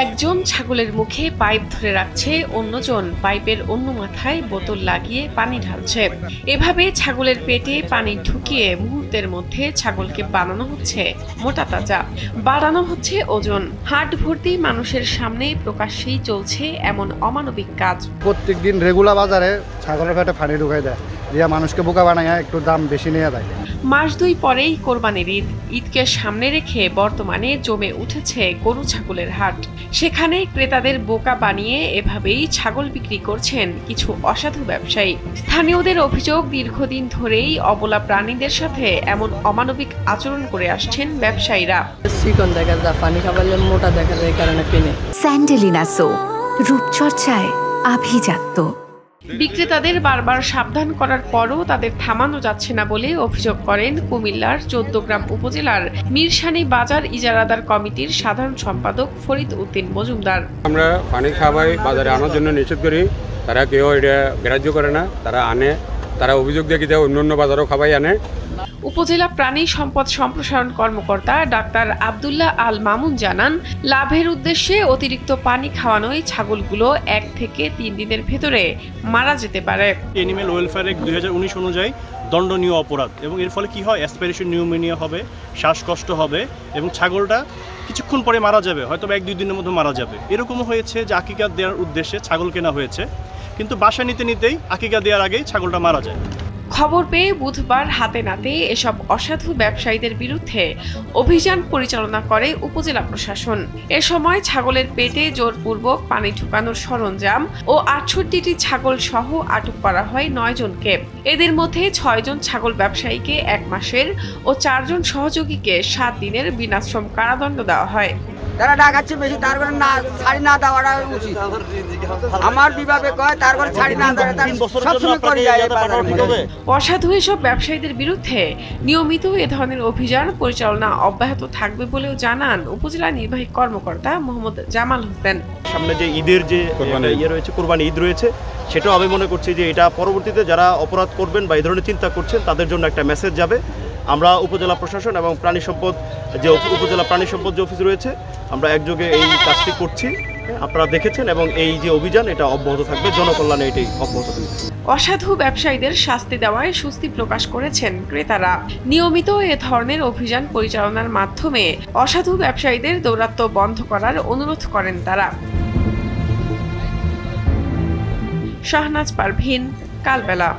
একজন ছাগলের মুখে পাইপ ধরে রাখছে, অন্যজন পাইপের অন্য মাথায় বোতল লাগিয়ে পানি ঢালছে। এভাবে ছাগলের পেটে পানি ঢুকিয়ে মুহূর্তের মধ্যে ছাগলকে বানানো হচ্ছে মোটা তাজা, বাড়ানো হচ্ছে ওজন। হাট ভর্তি মানুষের সামনে প্রকাশ্যেই চলছে এমন অমানবিক কাজ। প্রত্যেকদিন রেগুলার বাজারে ছাগলের পেটে পানি ঢুকাই দেয়, দিয়া মানুষকে বোকা বানায়, একটু দাম বেশি নিয়ে দেয়। মাস 2 পরেই কোরবানির ঈদ। ঈদকে সামনে রেখে বর্তমানে জমে উঠেছে গরু ছাগলের হাট। সেখানে ক্রেতাদের বোকা বানিয়ে এভাবেই ছাগল বিক্রি করছেন কিছু অসাধু ব্যবসায়ী। স্থানীয়দের অভিযোগ, দীর্ঘদিন ধরেই অবলা প্রাণীদের সাথে এমন অমানবিক আচরণ করে আসছেন ব্যবসায়ীরা। চিকন দেখা যায়, পানি খাবার মোটা দেখা যায়, এই কারণে কিনে। স্যান্ডেলিনা সো, রূপচর্চায় আভিজাত্য। বিক্রেতাদের বারবার সাবধান করার পরও তাদের থামানো যাচ্ছে না বলে অভিযোগ করেন কুমিল্লার 14 গ্রাম উপজেলার মিরসানি বাজার ইজারাদার কমিটির সাধারণ সম্পাদক ফরিদ উদ্দিন মজুমদার। আমরা পানি খাওয়াই বাজারে আনার জন্য নিষেধ করি, তারা কেউ এটা গ্রাহ্য করে না, তারা আনে, তারা অভিযোগ দেখি অন্য বাজারও খাওয়াই আনে। উপজেলা প্রাণী সম্পদ সম্প্রসারণ কর্মকর্তা ডাক্তার আব্দুল্লাহ আল মামুন জানান, লাভের উদ্দেশ্যে অতিরিক্ত পানি খাওয়ানোয় ছাগলগুলো 1 থেকে 3 দিনের ভেতরে মারা যেতে পারে। অ্যানিম্যাল ওয়েলফেয়ার অ্যাক্ট 2019 অনুযায়ী দণ্ডনীয় অপরাধ, এবং এর ফলে কি হয়, অ্যাসপিরেশন নিউমোনিয়া হবে, শ্বাসকষ্ট হবে এবং ছাগলটা কিছুক্ষণ পরে মারা যাবে, হয়তো 1-2 দিনের মধ্যে মারা যাবে। এরকমও হয়েছে যে আকিকা দেওয়ার উদ্দেশ্যে ছাগল কেনা হয়েছে, কিন্তু বাসা নিতে নিতেই আকিকা দেওয়ার আগেই ছাগলটা মারা যায়। খবর পেয়ে বুধবার হাতে নাতে এসব অসাধু ব্যবসায়ীদের বিরুদ্ধে অভিযান পরিচালনা করে উপজেলা প্রশাসন। এ সময় ছাগলের পেটে জোরপূর্বক পানি ঢুকানোর সরঞ্জাম ও 68টি ছাগল সহ আটক করা হয় 9 জনকে। এদের মধ্যে 6 জন ছাগল ব্যবসায়ীকে 1 মাসের ও 4 জন সহযোগীকে 7 দিনের বিনাশ্রম কারাদণ্ড দেওয়া হয়। তারা ডাকাচ্ছে বেশি, তার করে না ছাড়ি না দেওয়াটা উচিত। আমার বিভাগে কয় তার করে ছাড়ি না দেওয়া, সবসময় করে যায়। অসাধু এসব ব্যবসায়ীদের বিরুদ্ধে নিয়মিত এ ধরনের অভিযান পরিচালনা অব্যাহত থাকবে বলেও জানান উপজেলা নির্বাহী কর্মকর্তা মোহাম্মদ জামাল হোসেন। সামনে যে ঈদের যে রয়েছে, কোরবানি ঈদ রয়েছে, সেটাও আমি মনে করছি যে এটা পরবর্তীতে যারা অপরাধ করবেন বা এই ধরনের চিন্তা করছেন তাদের জন্য একটা মেসেজ যাবে। আমরা উপজেলা প্রশাসন এবং প্রাণী সম্পদ যে উপজেলা প্রাণী সম্পদ যে অফিস রয়েছে, আমরা একযোগে এই কাজটি করছি, আপনারা দেখেছেন, এবং এই যে অভিযান এটা অব্যাহত থাকবে, জনকল্যাণে এটাই অব্যাহত থাকবে। অসাধু ব্যবসায়ীদের শাস্তি দেওয়ায় স্বস্তি প্রকাশ করেছেন ক্রেতারা। নিয়মিত এ ধরনের অভিযান পরিচালনার মাধ্যমে অসাধু ব্যবসায়ীদের দৌরাত্ম্য বন্ধ করার অনুরোধ করেন তারা। শাহনাজ পারভীন, কালবেলা।